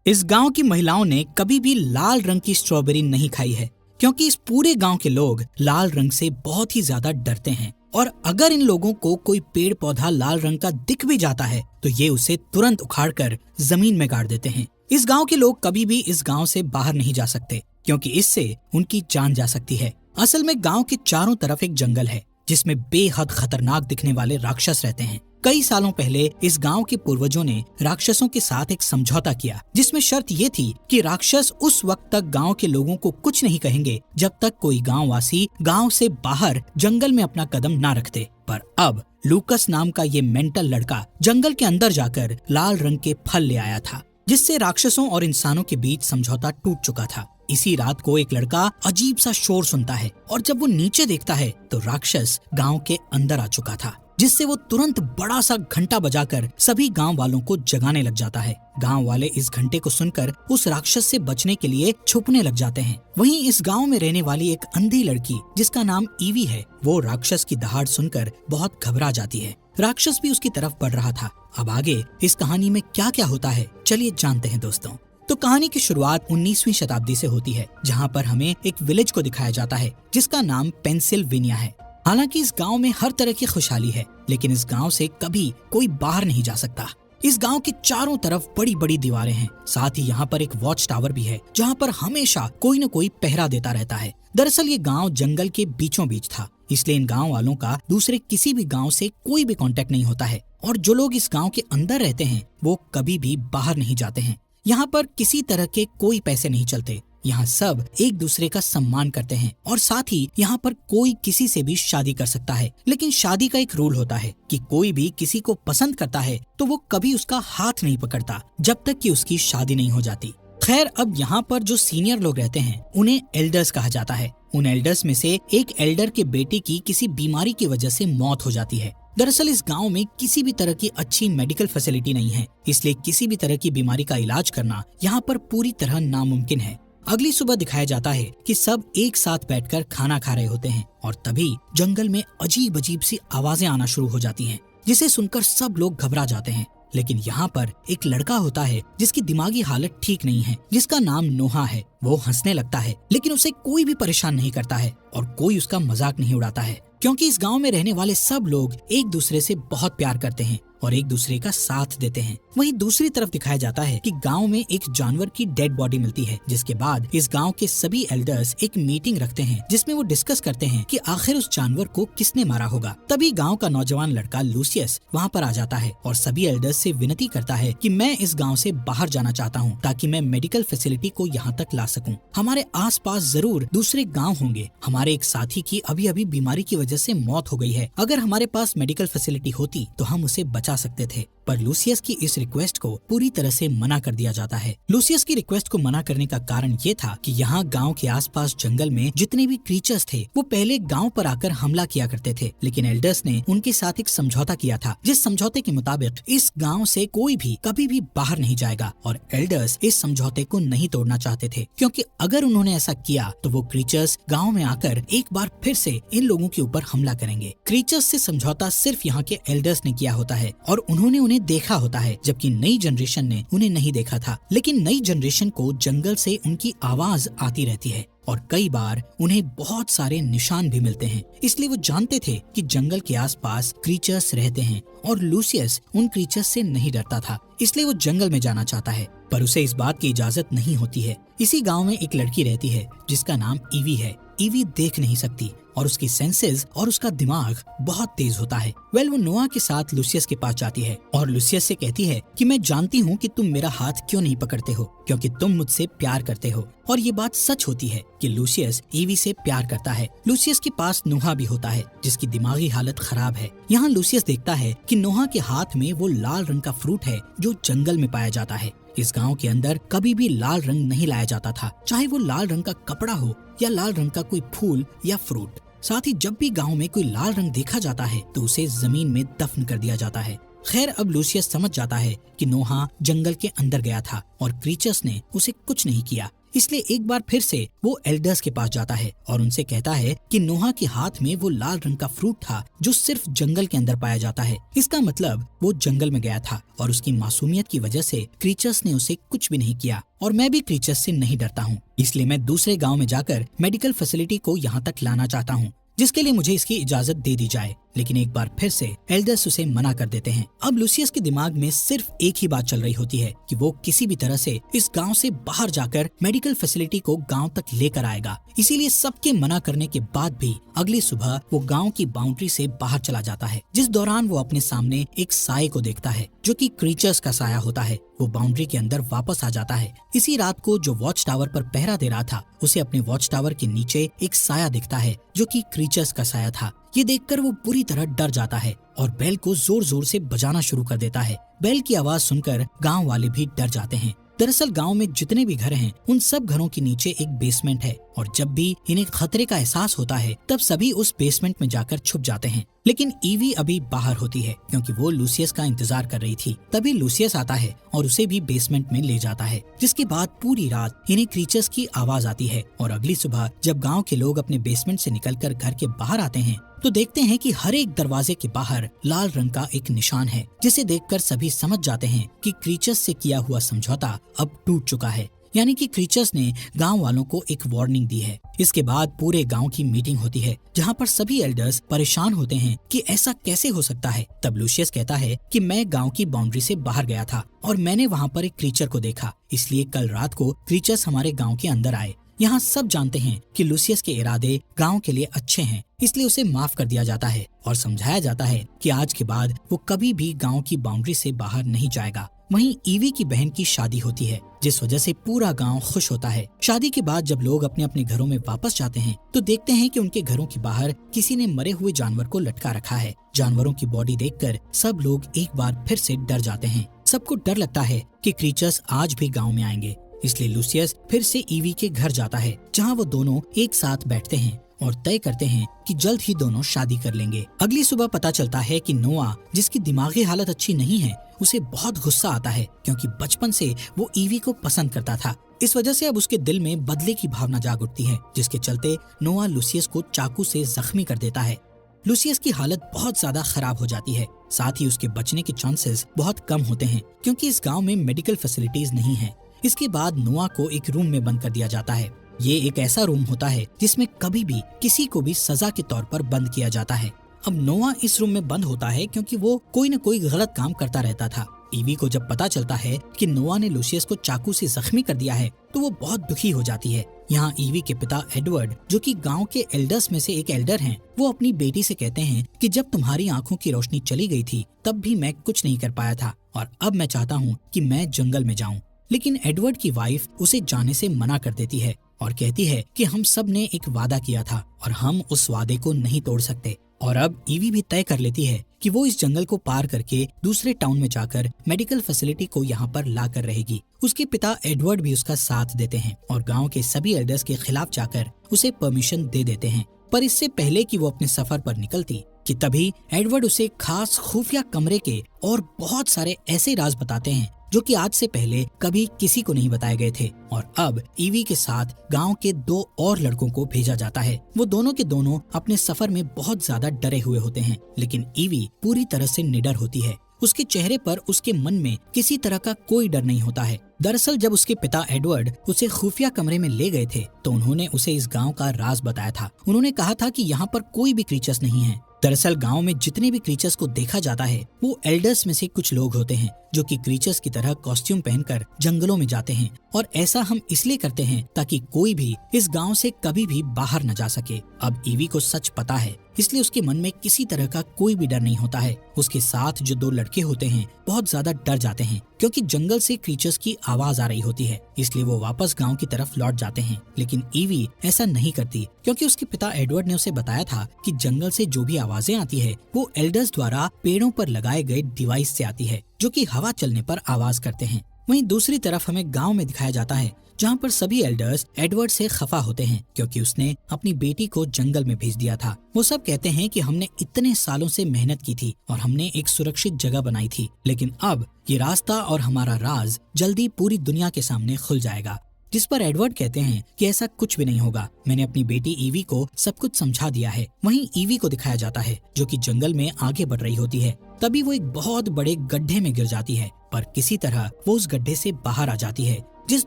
इस गांव की महिलाओं ने कभी भी लाल रंग की स्ट्रॉबेरी नहीं खाई है, क्योंकि इस पूरे गांव के लोग लाल रंग से बहुत ही ज्यादा डरते हैं। और अगर इन लोगों को कोई पेड़ पौधा लाल रंग का दिख भी जाता है तो ये उसे तुरंत उखाड़कर जमीन में गाड़ देते हैं। इस गांव के लोग कभी भी इस गांव से बाहर नहीं जा सकते, क्योंकि इससे उनकी जान जा सकती है। असल में गांव के चारों तरफ एक जंगल है जिसमें बेहद खतरनाक दिखने वाले राक्षस रहते हैं। कई सालों पहले इस गांव के पूर्वजों ने राक्षसों के साथ एक समझौता किया, जिसमें शर्त ये थी कि राक्षस उस वक्त तक गांव के लोगों को कुछ नहीं कहेंगे जब तक कोई गांव वासी गांव से बाहर जंगल में अपना कदम ना रखते। पर अब लूकस नाम का ये मेंटल लड़का जंगल के अंदर जाकर लाल रंग के फल ले आया था, जिससे राक्षसों और इंसानों के बीच समझौता टूट चुका था। इसी रात को एक लड़का अजीब सा शोर सुनता है और जब वो नीचे देखता है तो राक्षस गांव के अंदर आ चुका था, जिससे वो तुरंत बड़ा सा घंटा बजाकर सभी गांव वालों को जगाने लग जाता है। गांव वाले इस घंटे को सुनकर उस राक्षस से बचने के लिए छुपने लग जाते हैं। वहीं इस गांव में रहने वाली एक अंधी लड़की जिसका नाम ईवी है, वो राक्षस की दहाड़ सुनकर बहुत घबरा जाती है। राक्षस भी उसकी तरफ बढ़ रहा था। अब आगे इस कहानी में क्या क्या होता है, चलिए जानते हैं दोस्तों। तो कहानी की शुरुआत 19वीं शताब्दी से होती है, जहाँ पर हमें एक विलेज को दिखाया जाता है जिसका नाम पेंसिल्वेनिया है। हालांकि इस गांव में हर तरह की खुशहाली है, लेकिन इस गांव से कभी कोई बाहर नहीं जा सकता। इस गांव के चारों तरफ बड़ी बड़ी दीवारें हैं। साथ ही यहाँ पर एक वॉच टावर भी है, जहाँ पर हमेशा कोई न कोई पहरा देता रहता है। दरअसल ये गांव जंगल के बीचों बीच था, इसलिए इन गांव वालों का दूसरे किसी भी गांव से कोई भी कांटेक्ट नहीं होता है। और जो लोग इस गांव के अंदर रहते हैं वो कभी भी बाहर नहीं जाते हैं। यहाँ पर किसी तरह के कोई पैसे नहीं चलते। यहाँ सब एक दूसरे का सम्मान करते हैं और साथ ही यहाँ पर कोई किसी से भी शादी कर सकता है। लेकिन शादी का एक रूल होता है कि कोई भी किसी को पसंद करता है तो वो कभी उसका हाथ नहीं पकड़ता जब तक कि उसकी शादी नहीं हो जाती। खैर, अब यहाँ पर जो सीनियर लोग रहते हैं उन्हें एल्डर्स कहा जाता है। उन एल्डर्स में से एक एल्डर के बेटे की किसी बीमारी की वजह से मौत हो जाती है। दरअसल इस गांव में किसी भी तरह की अच्छी मेडिकल फैसिलिटी नहीं है, इसलिए किसी भी तरह की बीमारी का इलाज करना यहाँ पर पूरी तरह नामुमकिन है। अगली सुबह दिखाया जाता है कि सब एक साथ बैठकर खाना खा रहे होते हैं और तभी जंगल में अजीब अजीब सी आवाजें आना शुरू हो जाती हैं, जिसे सुनकर सब लोग घबरा जाते हैं। लेकिन यहाँ पर एक लड़का होता है जिसकी दिमागी हालत ठीक नहीं है, जिसका नाम नोहा है। वो हंसने लगता है, लेकिन उसे कोई भी परेशान नहीं करता है और कोई उसका मजाक नहीं उड़ाता है, क्योंकि इस गांव में रहने वाले सब लोग एक दूसरे से बहुत प्यार करते हैं और एक दूसरे का साथ देते हैं। वहीं दूसरी तरफ दिखाया जाता है कि गांव में एक जानवर की डेड बॉडी मिलती है, जिसके बाद इस गांव के सभी एल्डर्स एक मीटिंग रखते हैं जिसमें वो डिस्कस करते हैं कि आखिर उस जानवर को किसने मारा होगा। तभी गांव का नौजवान लड़का लूसियस वहां पर आ जाता है और सभी एल्डर्स से विनती करता है कि मैं इस गाँव से बाहर जाना चाहता हूँ ताकि मैं मेडिकल फैसिलिटी को यहाँ तक ला सकूँ। हमारे आस पास जरूर दूसरे गाँव होंगे। हमारे एक साथी की अभी अभी बीमारी की वजह से मौत हो गई है। अगर हमारे पास मेडिकल फैसिलिटी होती तो हम उसे बचा सकते थे। पर लूसियस की इस रिक्वेस्ट को पूरी तरह से मना कर दिया जाता है। लूसियस की रिक्वेस्ट को मना करने का कारण ये था कि यहाँ गांव के आसपास जंगल में जितने भी क्रीचर्स थे वो पहले गांव पर आकर हमला किया करते थे, लेकिन एल्डर्स ने उनके साथ एक समझौता किया था, जिस समझौते के मुताबिक इस गांव से कोई भी कभी भी बाहर नहीं जाएगा। और एल्डर्स इस समझौते को नहीं तोड़ना चाहते थे, क्योंकि अगर उन्होंने ऐसा किया तो वो क्रीचर्स गाँव में आकर एक बार फिर से इन लोगों के ऊपर हमला करेंगे। क्रीचर्स से समझौता सिर्फ यहाँ के एल्डर्स ने किया होता है और उन्होंने उन्हें देखा होता है, जबकि नई जनरेशन ने उन्हें नहीं देखा था। लेकिन नई जनरेशन को जंगल से उनकी आवाज आती रहती है और कई बार उन्हें बहुत सारे निशान भी मिलते हैं, इसलिए वो जानते थे कि जंगल के आसपास क्रीचर्स रहते हैं और लूसियस उन क्रीचर्स से नहीं डरता था, इसलिए वो जंगल में जाना चाहता है, पर उसे इस बात की इजाजत नहीं होती है। इसी गांव में एक लड़की रहती है जिसका नाम ईवी है। ईवी देख नहीं सकती और उसकी सेंसेस और उसका दिमाग बहुत तेज होता है। वो नोआ के साथ लूसियस के पास जाती है और लूसियस से कहती है कि मैं जानती हूँ कि तुम मेरा हाथ क्यों नहीं पकड़ते हो, क्योंकि तुम मुझसे प्यार करते हो। और ये बात सच होती है कि लूसियस ईवी से प्यार करता है। लूसियस के पास नोहा भी होता है जिसकी दिमागी हालत खराब है। यहाँ लूसियस देखता है कि नोहा के हाथ में वो लाल रंग का फ्रूट है जो जंगल में पाया जाता है। इस गांव के अंदर कभी भी लाल रंग नहीं लाया जाता था, चाहे वो लाल रंग का कपड़ा हो या लाल रंग का कोई फूल या फ्रूट। साथ ही जब भी गांव में कोई लाल रंग देखा जाता है तो उसे जमीन में दफन कर दिया जाता है। खैर अब लूसियस समझ जाता है कि नोहा जंगल के अंदर गया था और क्रीचर्स ने उसे कुछ नहीं किया, इसलिए एक बार फिर से वो एल्डर्स के पास जाता है और उनसे कहता है कि नोहा के हाथ में वो लाल रंग का फ्रूट था जो सिर्फ जंगल के अंदर पाया जाता है। इसका मतलब वो जंगल में गया था और उसकी मासूमियत की वजह से क्रीचर्स ने उसे कुछ भी नहीं किया और मैं भी क्रीचर्स से नहीं डरता हूँ, इसलिए मैं दूसरे गाँव में जाकर मेडिकल फैसिलिटी को यहाँ तक लाना चाहता हूँ, जिसके लिए मुझे इसकी इजाजत दे दी जाए। लेकिन एक बार फिर से एल्डर्स उसे मना कर देते हैं। अब लूसियस के दिमाग में सिर्फ एक ही बात चल रही होती है कि वो किसी भी तरह से इस गांव से बाहर जाकर मेडिकल फैसिलिटी को गांव तक लेकर आएगा। इसीलिए सबके मना करने के बाद भी अगली सुबह वो गांव की बाउंड्री से बाहर चला जाता है, जिस दौरान वो अपने सामने एक साए को देखता है जो कि क्रीचर्स का साया होता है। वो बाउंड्री के अंदर वापस आ जाता है। इसी रात को जो वॉच टावर पर पहरा दे रहा था, उसे अपने वॉच टावर के नीचे एक साया दिखता है जो कि क्रीचर्स का साया था। ये देखकर वो पूरी तरह डर जाता है और बेल को जोर जोर से बजाना शुरू कर देता है। बेल की आवाज सुनकर गांव वाले भी डर जाते हैं। दरअसल गांव में जितने भी घर हैं, उन सब घरों के नीचे एक बेसमेंट है और जब भी इन्हें खतरे का एहसास होता है तब सभी उस बेसमेंट में जाकर छुप जाते हैं। लेकिन ईवी अभी बाहर होती है क्योंकि वो लूसियस का इंतजार कर रही थी। तभी लूसियस आता है और उसे भी बेसमेंट में ले जाता है, जिसके बाद पूरी रात इन्हें क्रीचर्स की आवाज आती है और अगली सुबह जब गांव के लोग अपने बेसमेंट से निकलकर घर के बाहर आते हैं तो देखते हैं कि हर एक दरवाजे के बाहर लाल रंग का एक निशान है, जिसे देखकर सभी समझ जाते हैं कि क्रीचर्स से किया हुआ समझौता अब टूट चुका है, यानी कि क्रीचर्स ने गांव वालों को एक वार्निंग दी है। इसके बाद पूरे गांव की मीटिंग होती है जहां पर सभी एल्डर्स परेशान होते हैं कि ऐसा कैसे हो सकता है। तब लूसियस कहता है कि मैं गांव की बाउंड्री से बाहर गया था और मैंने वहां पर एक क्रीचर को देखा, इसलिए कल रात को क्रीचर्स हमारे गाँव के अंदर आए। यहाँ सब जानते हैं कि लूसियस के इरादे गांव के लिए अच्छे हैं, इसलिए उसे माफ कर दिया जाता है और समझाया जाता है कि आज के बाद वो कभी भी गांव की बाउंड्री से बाहर नहीं जाएगा। वहीं ईवी की बहन की शादी होती है, जिस वजह से पूरा गांव खुश होता है। शादी के बाद जब लोग अपने अपने घरों में वापस जाते हैं तो देखते हैं कि उनके घरों के बाहर किसी ने मरे हुए जानवर को लटका रखा है। जानवरों की बॉडी देखकर सब लोग एक बार फिर से डर जाते हैं। सबको डर लगता है कि क्रीचर्स आज भी गाँव में आएंगे, इसलिए लूसियस फिर से ईवी के घर जाता है जहां वो दोनों एक साथ बैठते हैं और तय करते हैं कि जल्द ही दोनों शादी कर लेंगे। अगली सुबह पता चलता है कि नोआ, जिसकी दिमागी हालत अच्छी नहीं है, उसे बहुत गुस्सा आता है क्योंकि बचपन से वो ईवी को पसंद करता था। इस वजह से अब उसके दिल में बदले की भावना जाग उठती है, जिसके चलते नोआ लूसियस को चाकू से जख्मी कर देता है। लूसियस की हालत बहुत ज्यादा खराब हो जाती है, साथ ही उसके बचने के चांसेस बहुत कम होते हैं क्योंकि इस गाँव में मेडिकल फैसिलिटीज नहीं है। इसके बाद नोआ को एक रूम में बंद कर दिया जाता है। ये एक ऐसा रूम होता है जिसमें कभी भी किसी को भी सजा के तौर पर बंद किया जाता है। अब नोआ इस रूम में बंद होता है क्योंकि वो कोई न कोई गलत काम करता रहता था। ईवी को जब पता चलता है कि नोआ ने लूसियस को चाकू से जख्मी कर दिया है तो वो बहुत दुखी हो जाती है। यहाँ ईवी के पिता एडवर्ड, जो कि गांव के एल्डर्स में से एक एल्डर हैं, वो अपनी बेटी से कहते हैं कि जब तुम्हारी आंखों की रोशनी चली गई थी तब भी मैं कुछ नहीं कर पाया था और अब मैं चाहता हूँ कि मैं जंगल में जाऊँ। लेकिन एडवर्ड की वाइफ उसे जाने से मना कर देती है और कहती है कि हम सब ने एक वादा किया था और हम उस वादे को नहीं तोड़ सकते। और अब ईवी भी तय कर लेती है कि वो इस जंगल को पार करके दूसरे टाउन में जाकर मेडिकल फैसिलिटी को यहाँ पर ला कर रहेगी। उसके पिता एडवर्ड भी उसका साथ देते हैं और गांव के सभी एल्डर्स के खिलाफ जाकर उसे परमिशन दे देते हैं। पर इससे पहले कि वो अपने सफर पर निकलती कि तभी एडवर्ड उसे खास खुफिया कमरे के और बहुत सारे ऐसे राज बताते हैं जो कि आज से पहले कभी किसी को नहीं बताए गए थे। और अब ईवी के साथ गांव के 2 और लड़कों को भेजा जाता है। वो दोनों के दोनों अपने सफर में बहुत ज्यादा डरे हुए होते हैं, लेकिन ईवी पूरी तरह से निडर होती है। उसके चेहरे पर, उसके मन में किसी तरह का कोई डर नहीं होता है। दरअसल जब उसके पिता एडवर्ड उसे खुफिया कमरे में ले गए थे तो उन्होंने उसे इस गांव का राज बताया था। उन्होंने कहा था कि यहाँ पर कोई भी क्रीचर्स नहीं है। दरअसल गांव में जितने भी क्रीचर्स को देखा जाता है वो एल्डर्स में से कुछ लोग होते हैं जो कि क्रीचर्स की तरह कॉस्ट्यूम पहनकर जंगलों में जाते हैं, और ऐसा हम इसलिए करते हैं ताकि कोई भी इस गांव से कभी भी बाहर न जा सके। अब ईवी को सच पता है, इसलिए उसके मन में किसी तरह का कोई भी डर नहीं होता है। उसके साथ जो 2 लड़के होते हैं बहुत ज्यादा डर जाते हैं क्योंकि जंगल से क्रीचर्स की आवाज आ रही होती है, इसलिए वो वापस गांव की तरफ लौट जाते हैं। लेकिन ईवी ऐसा नहीं करती क्योंकि उसके पिता एडवर्ड ने उसे बताया था कि जंगल से जो भी आवाजें आती है वो एल्डर्स द्वारा पेड़ों पर लगाए गए डिवाइस से आती है जो कि हवा चलने पर आवाज करते हैं। वहीं दूसरी तरफ हमें गांव में दिखाया जाता है जहां पर सभी एल्डर्स एडवर्ड से खफा होते हैं क्योंकि उसने अपनी बेटी को जंगल में भेज दिया था। वो सब कहते हैं कि हमने इतने सालों से मेहनत की थी और हमने एक सुरक्षित जगह बनाई थी, लेकिन अब ये रास्ता और हमारा राज जल्दी पूरी दुनिया के सामने खुल जाएगा। जिस पर एडवर्ड कहते हैं कि ऐसा कुछ भी नहीं होगा, मैंने अपनी बेटी ईवी को सब कुछ समझा दिया है। वहीं ईवी को दिखाया जाता है जो कि जंगल में आगे बढ़ रही होती है। तभी वो एक बहुत बड़े गड्ढे में गिर जाती है, पर किसी तरह वो उस गड्ढे से बाहर आ जाती है, जिस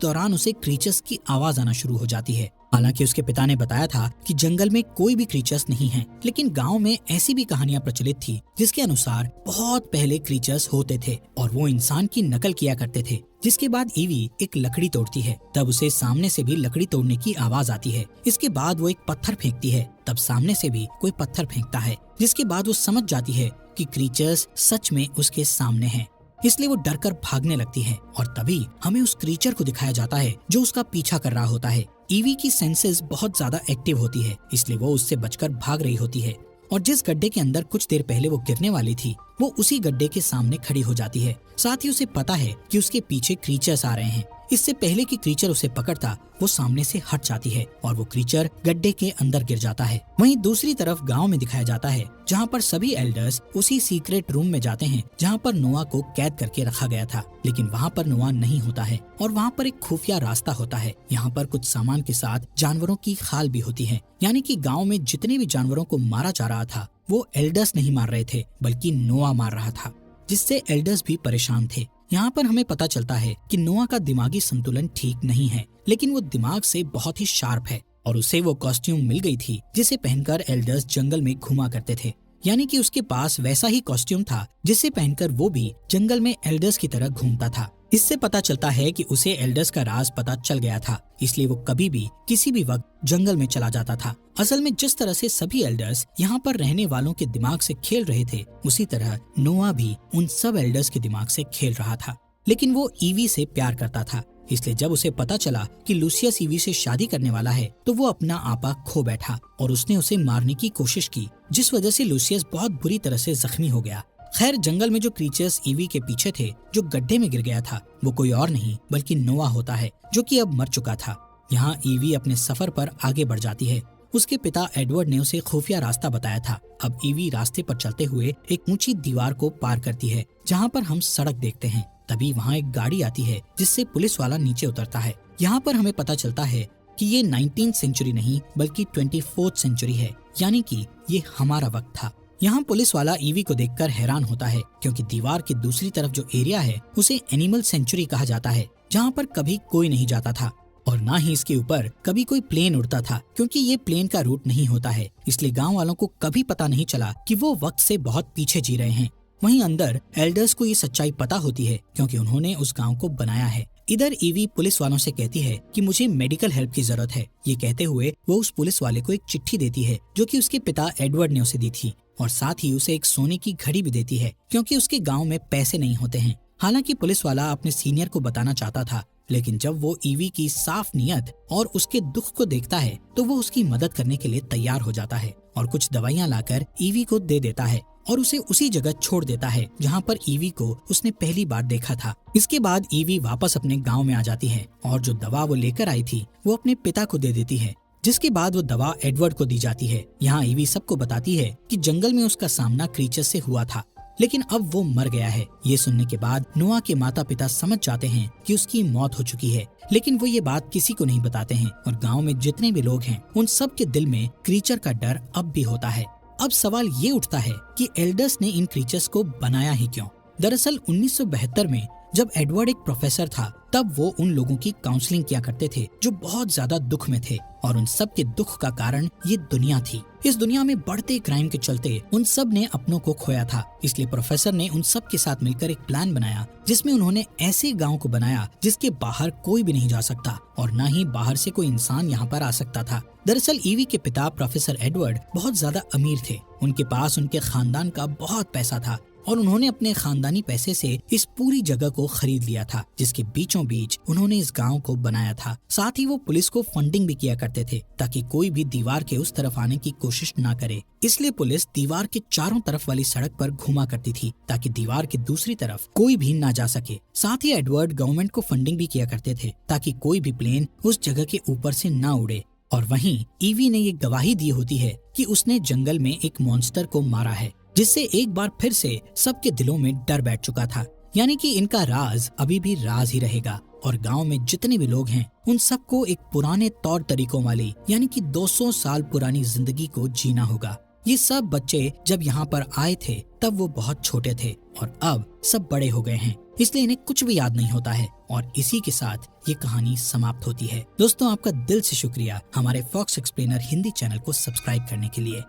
दौरान उसे क्रीचर्स की आवाज आना शुरू हो जाती है। हालांकि उसके पिता ने बताया था कि जंगल में कोई भी क्रीचर्स नहीं हैं, लेकिन गांव में ऐसी भी कहानियां प्रचलित थी जिसके अनुसार बहुत पहले क्रीचर्स होते थे और वो इंसान की नकल किया करते थे। जिसके बाद ईवी एक लकड़ी तोड़ती है, तब उसे सामने से भी लकड़ी तोड़ने की आवाज आती है। इसके बाद वो एक पत्थर फेंकती है, तब सामने से भी कोई पत्थर फेंकता है, जिसके बाद वो समझ जाती है कि क्रीचर्स सच में उसके सामने हैं। इसलिए वो डरकर भागने लगती है और तभी हमें उस क्रीचर को दिखाया जाता है जो उसका पीछा कर रहा होता है। ईवी की सेंसेस बहुत ज्यादा एक्टिव होती है, इसलिए वो उससे बचकर भाग रही होती है और जिस गड्ढे के अंदर कुछ देर पहले वो गिरने वाली थी, वो उसी गड्ढे के सामने खड़ी हो जाती है। साथ ही उसे पता है कि उसके पीछे क्रीचर्स आ रहे हैं। इससे पहले कि क्रीचर उसे पकड़ता, वो सामने से हट जाती है और वो क्रीचर गड्ढे के अंदर गिर जाता है। वहीं दूसरी तरफ गांव में दिखाया जाता है जहां पर सभी एल्डर्स उसी सीक्रेट रूम में जाते हैं जहां पर नोआ को कैद करके रखा गया था, लेकिन वहां पर नोआ नहीं होता है और वहां पर एक खुफिया रास्ता होता है। यहाँ पर कुछ सामान के साथ जानवरों की खाल भी होती है, यानी कि गाँव में जितने भी जानवरों को मारा जा रहा था वो एल्डर्स नहीं मार रहे थे बल्कि नोआ मार रहा था, जिससे एल्डर्स भी परेशान थे। यहाँ पर हमें पता चलता है कि नोआ का दिमागी संतुलन ठीक नहीं है, लेकिन वो दिमाग से बहुत ही शार्प है और उसे वो कॉस्ट्यूम मिल गई थी जिसे पहनकर एल्डर्स जंगल में घुमा करते थे। यानी कि उसके पास वैसा ही कॉस्ट्यूम था जिसे पहनकर वो भी जंगल में एल्डर्स की तरह घूमता था। इससे पता चलता है कि उसे एल्डर्स का राज पता चल गया था, इसलिए वो कभी भी किसी भी वक्त जंगल में चला जाता था। असल में जिस तरह से सभी एल्डर्स यहाँ पर रहने वालों के दिमाग से खेल रहे थे, उसी तरह नोआ भी उन सब एल्डर्स के दिमाग से खेल रहा था। लेकिन वो ईवी से प्यार करता था, इसलिए जब उसे पता चला कि लूसियस ईवी से शादी करने वाला है तो वो अपना आपा खो बैठा और उसने उसे मारने की कोशिश की, जिस वजह से लूसियस बहुत बुरी तरह से जख्मी हो गया। खैर, जंगल में जो क्रीचर्स ईवी के पीछे थे, जो गड्ढे में गिर गया था, वो कोई और नहीं बल्कि नोआ होता है जो कि अब मर चुका था। यहाँ ईवी अपने सफर पर आगे बढ़ जाती है। उसके पिता एडवर्ड ने उसे खुफिया रास्ता बताया था। अब ईवी रास्ते पर चलते हुए एक ऊंची दीवार को पार करती है जहाँ पर हम सड़क देखते हैं। तभी वहाँ एक गाड़ी आती है जिससे पुलिस वाला नीचे उतरता है। यहाँ पर हमें पता चलता है कि ये 19th सेंचुरी नहीं बल्कि 24th सेंचुरी है, यानी कि ये हमारा वक्त था। यहाँ पुलिस वाला ईवी को देखकर हैरान होता है क्योंकि दीवार की दूसरी तरफ जो एरिया है उसे एनिमल सेंचुरी कहा जाता है, जहाँ पर कभी कोई नहीं जाता था और ना ही इसके ऊपर कभी कोई प्लेन उड़ता था, क्योंकि ये प्लेन का रूट नहीं होता है। इसलिए गाँव वालों को कभी पता नहीं चला कि वो वक्त से बहुत पीछे जी रहे हैं। वहीं अंदर एल्डर्स को ये सच्चाई पता होती है क्योंकि उन्होंने उस गांव को बनाया है। इधर ईवी पुलिस वालों से कहती है कि मुझे मेडिकल हेल्प की जरूरत है। ये कहते हुए वो उस पुलिस वाले को एक चिट्ठी देती है जो कि उसके पिता एडवर्ड ने उसे दी थी और साथ ही उसे एक सोने की घड़ी भी देती है क्योंकि उसके गाँव में पैसे नहीं होते हैं। हालांकि पुलिस वाला अपने सीनियर को बताना चाहता था, लेकिन जब वो ईवी की साफ नीयत और उसके दुख को देखता है तो वो उसकी मदद करने के लिए तैयार हो जाता है और कुछ दवाइयाँ लाकर ईवी को दे देता है और उसे उसी जगह छोड़ देता है जहाँ पर ईवी को उसने पहली बार देखा था। इसके बाद ईवी वापस अपने गांव में आ जाती है और जो दवा वो लेकर आई थी वो अपने पिता को दे देती है, जिसके बाद वो दवा एडवर्ड को दी जाती है। यहाँ ईवी सबको बताती है कि जंगल में उसका सामना क्रीचर से हुआ था, लेकिन अब वो मर गया है। ये सुनने के बाद नोआ के माता पिता समझ जाते हैं कि उसकी मौत हो चुकी है, लेकिन वो ये बात किसी को नहीं बताते हैं और गाँव में जितने भी लोग हैं उन सब के दिल में क्रीचर का डर अब भी होता है। अब सवाल ये उठता है कि एल्डर्स ने इन क्रीचर्स को बनाया ही क्यों? दरअसल 1972 में जब एडवर्ड एक प्रोफेसर था तब वो उन लोगों की काउंसलिंग किया करते थे जो बहुत ज्यादा दुख में थे और उन सब के दुख का कारण ये दुनिया थी। इस दुनिया में बढ़ते क्राइम के चलते उन सब ने अपनों को खोया था, इसलिए प्रोफेसर ने उन सब के साथ मिलकर एक प्लान बनाया जिसमें उन्होंने ऐसे गांव को बनाया जिसके बाहर कोई भी नहीं जा सकता और न ही बाहर से कोई इंसान यहाँ पर आ सकता था। दरअसल ईवी के पिता प्रोफेसर एडवर्ड बहुत ज्यादा अमीर थे। उनके पास उनके खानदान का बहुत पैसा था और उन्होंने अपने खानदानी पैसे से इस पूरी जगह को खरीद लिया था, जिसके बीचों बीच उन्होंने इस गांव को बनाया था। साथ ही वो पुलिस को फंडिंग भी किया करते थे ताकि कोई भी दीवार के उस तरफ आने की कोशिश ना करे। इसलिए पुलिस दीवार के चारों तरफ वाली सड़क पर घुमा करती थी ताकि दीवार की दूसरी तरफ कोई भी ना जा सके। साथ ही एडवर्ड गवर्नमेंट को फंडिंग भी किया करते थे ताकि कोई भी प्लेन उस जगह के ऊपर से ना उड़े। और वहीं ईवी ने ये गवाही दी होती है कि उसने जंगल में एक मॉन्स्टर को मारा है, जिससे एक बार फिर से सबके दिलों में डर बैठ चुका था। यानी कि इनका राज अभी भी राज ही रहेगा और गांव में जितने भी लोग हैं उन सबको एक पुराने तौर तरीकों वाली यानी कि 200 साल पुरानी जिंदगी को जीना होगा। ये सब बच्चे जब यहाँ पर आए थे तब वो बहुत छोटे थे और अब सब बड़े हो गए हैं, इसलिए इन्हें कुछ भी याद नहीं होता है। और इसी के साथ ये कहानी समाप्त होती है। दोस्तों, आपका दिल से शुक्रिया हमारे फॉक्स एक्सप्लेनर हिंदी चैनल को सब्सक्राइब करने के लिए।